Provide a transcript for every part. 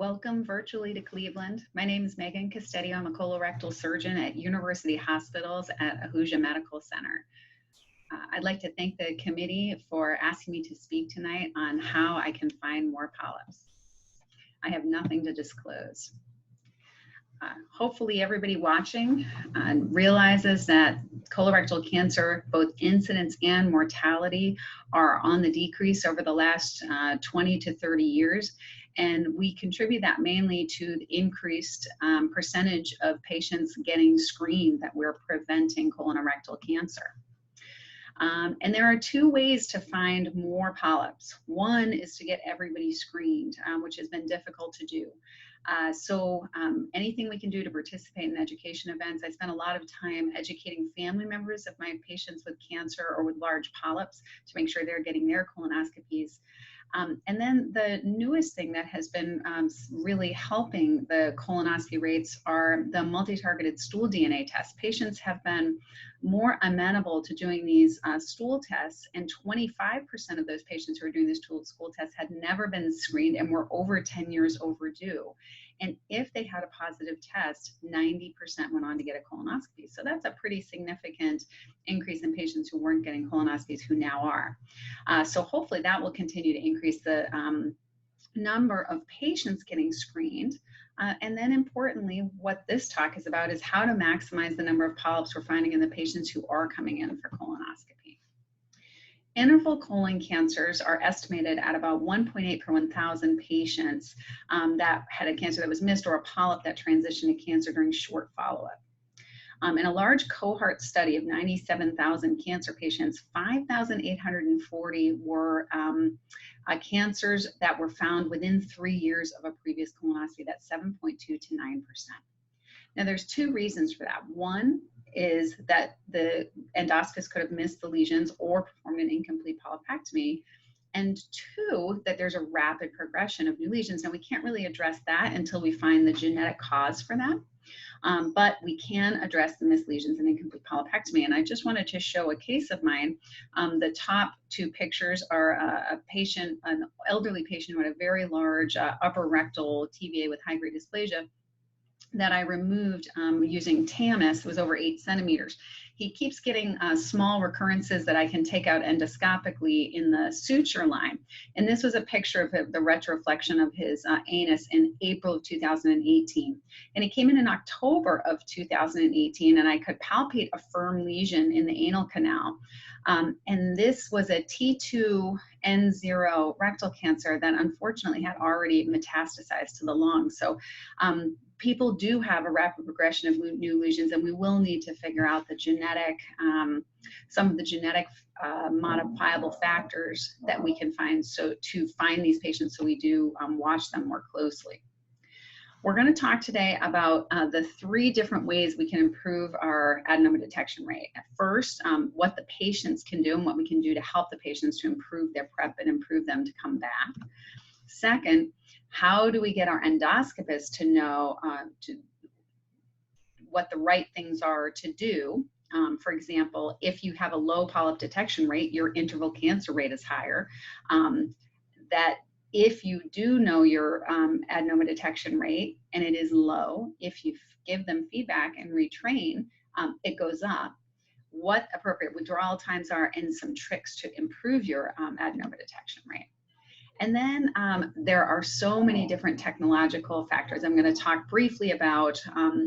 Welcome virtually to Cleveland. My name is Meagan Costedio. I'm a colorectal surgeon at University Hospitals at Ahuja Medical Center. I'd like to thank the committee for asking me to speak tonight on how I can find more polyps. I have nothing to disclose. Hopefully everybody watching realizes that colorectal cancer, both incidence and mortality, are on the decrease over the last 20 to 30 years. And we contribute that mainly to the increased percentage of patients getting screened that we're preventing colorectal cancer. And there are two ways to find more polyps. One is to get everybody screened, which has been difficult to do. Anything we can do to participate in education events. I spend a lot of time educating family members of my patients with cancer or with large polyps to make sure they're getting their colonoscopies. And then the newest thing that has been really helping the colonoscopy rates are the multi-targeted stool DNA tests. Patients have been more amenable to doing these stool tests, and 25% of those patients who are doing the stool tests had never been screened and were over 10 years overdue. And if they had a positive test, 90% went on to get a colonoscopy. So that's a pretty significant increase in patients who weren't getting colonoscopies who now are. So hopefully that will continue to increase the number of patients getting screened. And then importantly, what this talk is about is how to maximize the number of polyps we're finding in the patients who are coming in for colonoscopy. Interval colon cancers are estimated at about 1.8 per 1,000 patients that had a cancer that was missed or a polyp that transitioned to cancer during short follow-up. In a large cohort study of 97,000 cancer patients, 5,840 were cancers that were found within 3 years of a previous colonoscopy. That's 7.2 to 9%. Now, there's two reasons for that. One is that the endoscopist could have missed the lesions or performed an incomplete polypectomy. And two, that there's a rapid progression of new lesions. Now, we can't really address that until we find the genetic cause for that. But we can address the missed lesions and incomplete polypectomy. And I just wanted to show a case of mine. The top two pictures are a patient, an elderly patient who had a very large upper rectal TVA with high-grade dysplasia that I removed using TAMIS. It was over 8 centimeters. He keeps getting small recurrences that I can take out endoscopically in the suture line. And this was a picture of the retroflexion of his anus in April of 2018. And he came in October of 2018, and I could palpate a firm lesion in the anal canal. And this was a T2N0 rectal cancer that unfortunately had already metastasized to the lungs. So people do have a rapid progression of new lesions, and we will need to figure out the genetic, some of the genetic modifiable factors that we can find to find these patients so we do watch them more closely. We're going to talk today about the 3 different ways we can improve our adenoma detection rate. First, what the patients can do and what we can do to help the patients to improve their prep and improve them to come back. Second, how do we get our endoscopists to know what the right things are to do? For example, if you have a low polyp detection rate, your interval cancer rate is higher. That if you do know your adenoma detection rate and it is low, if you give them feedback and retrain, it goes up. What appropriate withdrawal times are and some tricks to improve your adenoma detection rate. And then there are so many different technological factors. I'm going to talk briefly about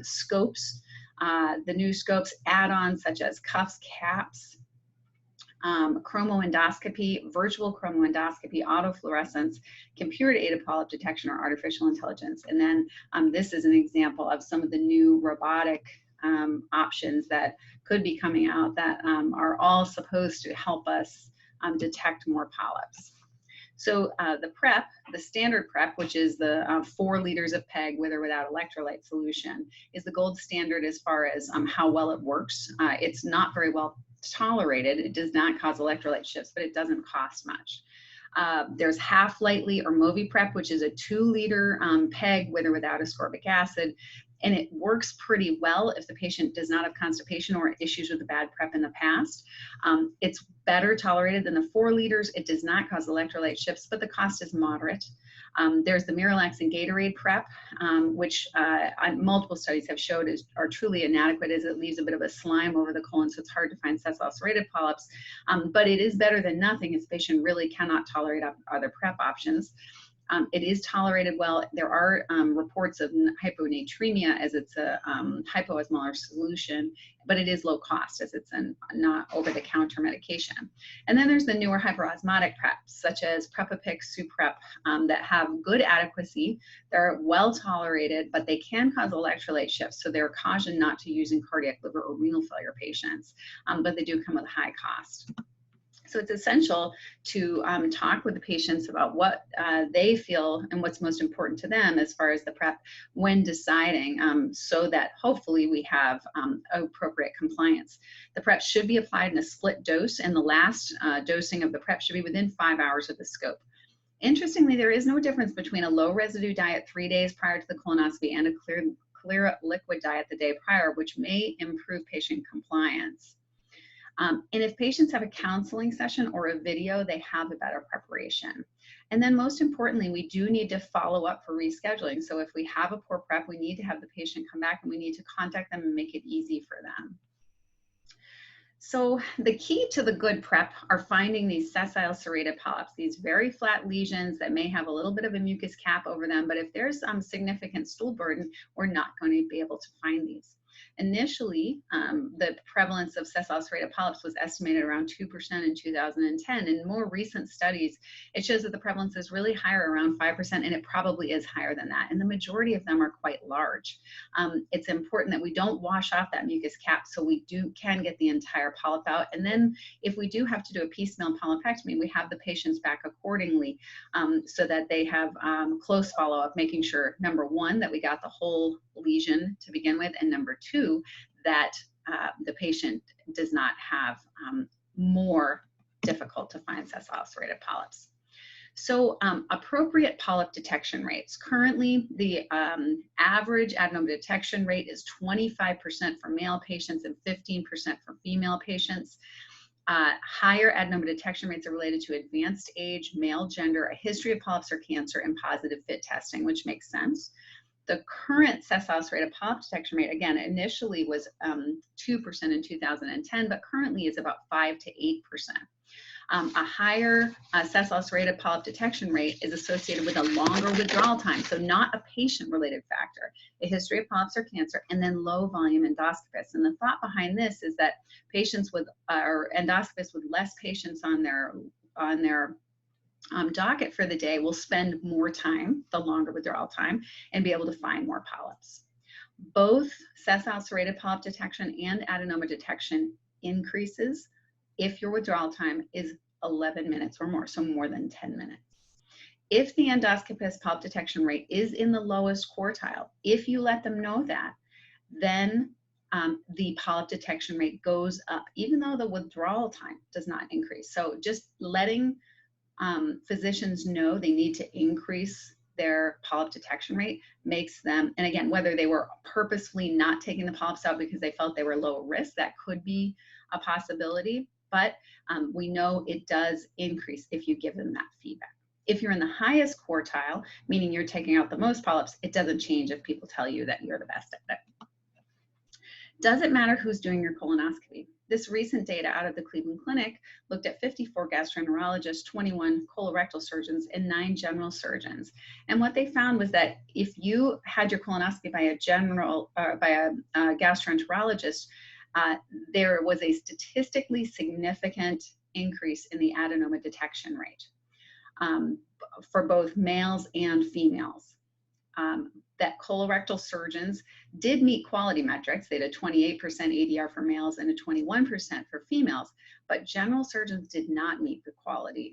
scopes, the new scopes, add-ons such as cuffs, caps, chromoendoscopy, virtual chromoendoscopy, autofluorescence, computer-aided polyp detection, or artificial intelligence. And then this is an example of some of the new robotic options that could be coming out that are all supposed to help us detect more polyps. So the PrEP, the standard PrEP, which is the 4 liters of PEG with or without electrolyte solution, is the gold standard as far as how well it works. It's not very well tolerated. It does not cause electrolyte shifts, but it doesn't cost much. There's Half-Lightly or MoviPrep, which is a 2-liter PEG with or without ascorbic acid. And it works pretty well if the patient does not have constipation or issues with the bad PrEP in the past. It's better tolerated than the 4 liters. It does not cause electrolyte shifts, but the cost is moderate. There's the Miralax and Gatorade prep, which multiple studies have showed are truly inadequate, as it leaves a bit of a slime over the colon, so it's hard to find sessile serrated polyps. But it is better than nothing if the patient really cannot tolerate other prep options. It is tolerated well. There are reports of hyponatremia, as it's a hypoosmolar solution, but it is low cost, as it's a not over-the-counter medication. And then there's the newer hyperosmotic preps, such as Prepapix, Suprep, that have good adequacy. They're well tolerated, but they can cause electrolyte shifts, so they're cautioned not to use in cardiac, liver, or renal failure patients, but they do come with a high cost. So it's essential to talk with the patients about what they feel and what's most important to them as far as the prep when deciding, so that hopefully we have appropriate compliance. The prep should be applied in a split dose, and the last dosing of the prep should be within 5 hours of the scope. Interestingly, there is no difference between a low residue diet 3 days prior to the colonoscopy and a clear liquid diet the day prior, which may improve patient compliance. And if patients have a counseling session or a video, they have a better preparation. And then most importantly, we do need to follow up for rescheduling. So if we have a poor prep, we need to have the patient come back and we need to contact them and make it easy for them. So the key to the good prep are finding these sessile serrated polyps, these very flat lesions that may have a little bit of a mucus cap over them, but if there's significant stool burden, we're not going to be able to find these. Initially, the prevalence of sessile serrated polyps was estimated around 2% in 2010. In more recent studies, it shows that the prevalence is really higher, around 5%, and it probably is higher than that. And the majority of them are quite large. It's important that we don't wash off that mucus cap so we can get the entire polyp out. And then if we do have to do a piecemeal polypectomy, we have the patients back accordingly, so that they have close follow-up, making sure, number one, that we got the whole lesion to begin with, and number two, that the patient does not have more difficult to find sessile serrated polyps. So appropriate polyp detection rates. Currently, the average adenoma detection rate is 25% for male patients and 15% for female patients. Higher adenoma detection rates are related to advanced age, male gender, a history of polyps or cancer, and positive fit testing, which makes sense. The current sessile serrated polyp detection rate, again, initially was 2% in 2010, but currently is about 5 to 8%. A higher sessile serrated polyp detection rate is associated with a longer withdrawal time, so not a patient-related factor, a history of polyps or cancer, and then low volume endoscopists. And the thought behind this is that patients with, or endoscopists with less patients on their docket for the day will spend more time, the longer withdrawal time, and be able to find more polyps. Both sessile serrated polyp detection and adenoma detection increases if your withdrawal time is 11 minutes or more, so more than 10 minutes. If the endoscopist polyp detection rate is in the lowest quartile, if you let them know that, then the polyp detection rate goes up, even though the withdrawal time does not increase. So just letting physicians know they need to increase their polyp detection rate makes them, and again, whether they were purposefully not taking the polyps out because they felt they were low risk, that could be a possibility, but we know it does increase if you give them that feedback. If you're in the highest quartile, meaning you're taking out the most polyps, it doesn't change if people tell you that you're the best at it. Does it matter who's doing your colonoscopy? This recent data out of the Cleveland Clinic looked at 54 gastroenterologists, 21 colorectal surgeons, and 9 general surgeons. And what they found was that if you had your colonoscopy by a gastroenterologist, there was a statistically significant increase in the adenoma detection rate for both males and females. That colorectal surgeons did meet quality metrics. They had a 28% ADR for males and a 21% for females, but general surgeons did not meet the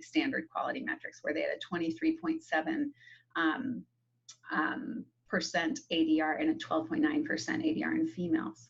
standard quality metrics, where they had a 23.7% ADR and a 12.9% ADR in females.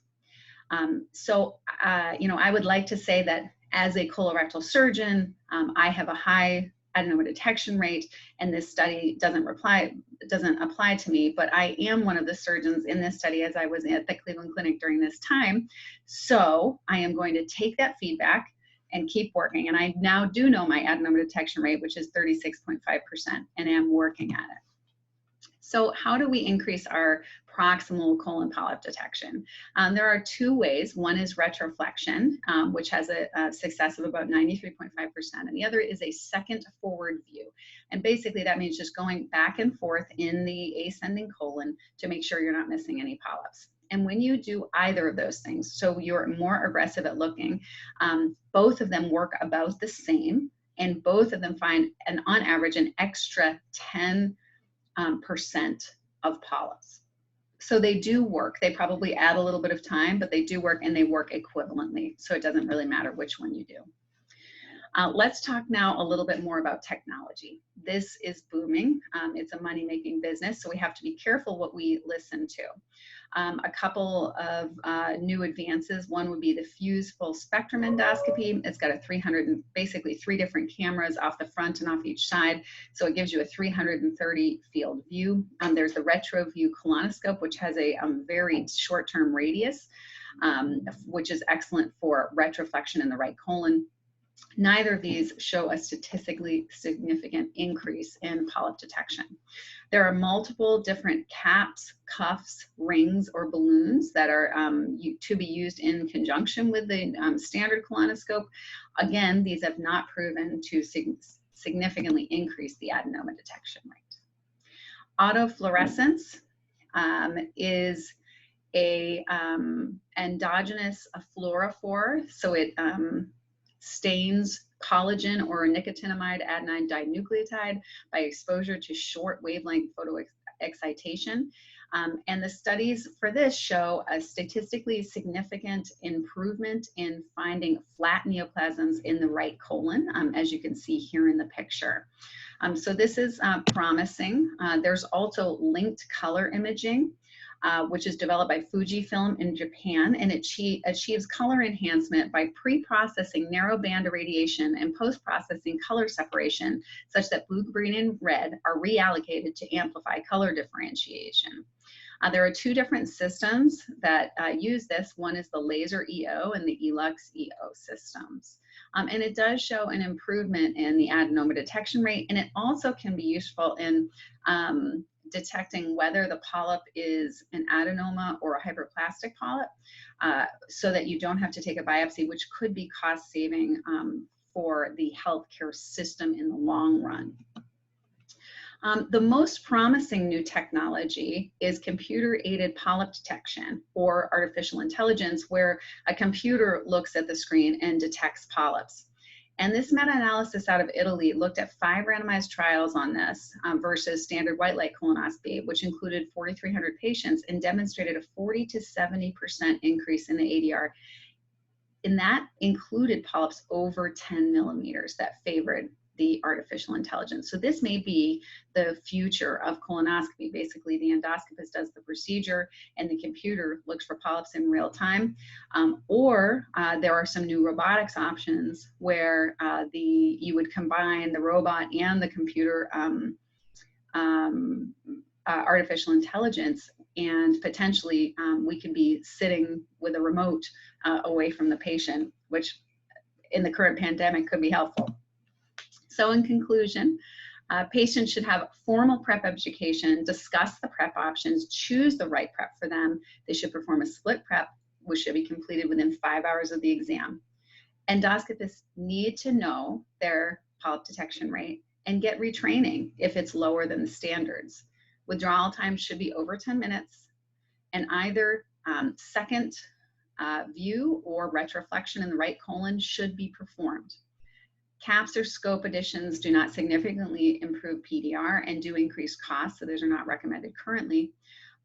I would like to say that as a colorectal surgeon, I have a high adenoma detection rate, and this study doesn't apply to me, but I am one of the surgeons in this study, as I was at the Cleveland Clinic during this time. So I am going to take that feedback and keep working. And I now do know my adenoma detection rate, which is 36.5%, and am working at it. So how do we increase our proximal colon polyp detection? There are two ways. One is retroflexion, which has a success of about 93.5%, and the other is a second forward view. And basically that means just going back and forth in the ascending colon to make sure you're not missing any polyps. And when you do either of those things, so you're more aggressive at looking, both of them work about the same, and both of them find, on average, an extra 10% of polyps. So they do work. They probably add a little bit of time, but they do work, and they work equivalently. So it doesn't really matter which one you do. Let's talk now a little bit more about technology. This is booming. It's a money-making business, so we have to be careful what we listen to. A couple of new advances. One would be the Fuse full spectrum endoscopy. It's got basically 3 different cameras off the front and off each side. So it gives you a 330 field view. There's the RetroView colonoscope, which has a very short-term radius, which is excellent for retroflexion in the right colon. Neither of these show a statistically significant increase in polyp detection. There are multiple different caps, cuffs, rings, or balloons that are to be used in conjunction with the standard colonoscope. Again, these have not proven to significantly increase the adenoma detection rate. Autofluorescence is a endogenous fluorophore, so it stains collagen or nicotinamide adenine dinucleotide by exposure to short wavelength photoexcitation. And the studies for this show a statistically significant improvement in finding flat neoplasms in the right colon, as you can see here in the picture. So this is promising. There's also linked color imaging, which is developed by Fujifilm in Japan, and it achieves color enhancement by pre-processing narrow band irradiation and post-processing color separation such that blue, green, and red are reallocated to amplify color differentiation. There are 2 different systems that use this. One is the laser EO and the Elux EO systems. And it does show an improvement in the adenoma detection rate, and it also can be useful in detecting whether the polyp is an adenoma or a hyperplastic polyp, so that you don't have to take a biopsy, which could be cost saving for the healthcare system in the long run. The most promising new technology is computer-aided polyp detection, or artificial intelligence, where a computer looks at the screen and detects polyps. And this meta-analysis out of Italy looked at 5 randomized trials on this versus standard white light colonoscopy, which included 4,300 patients, and demonstrated a 40 to 70% increase in the ADR. And that included polyps over 10 millimeters that favored the artificial intelligence. So this may be the future of colonoscopy. Basically, the endoscopist does the procedure and the computer looks for polyps in real time. Or there are some new robotics options where you would combine the robot and the computer artificial intelligence, and potentially we could be sitting with a remote away from the patient, which in the current pandemic could be helpful. So in conclusion, patients should have formal prep education, discuss the prep options, choose the right prep for them. They should perform a split prep, which should be completed within 5 hours of the exam. Endoscopists need to know their polyp detection rate and get retraining if it's lower than the standards. Withdrawal time should be over 10 minutes, and either second view or retroflexion in the right colon should be performed. Caps or scope additions do not significantly improve PDR and do increase costs, so those are not recommended currently.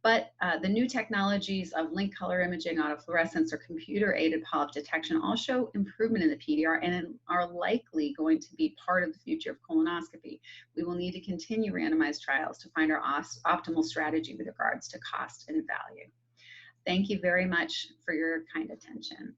But the new technologies of linked color imaging, autofluorescence, or computer-aided polyp detection all show improvement in the PDR and are likely going to be part of the future of colonoscopy. We will need to continue randomized trials to find our optimal strategy with regards to cost and value. Thank you very much for your kind attention.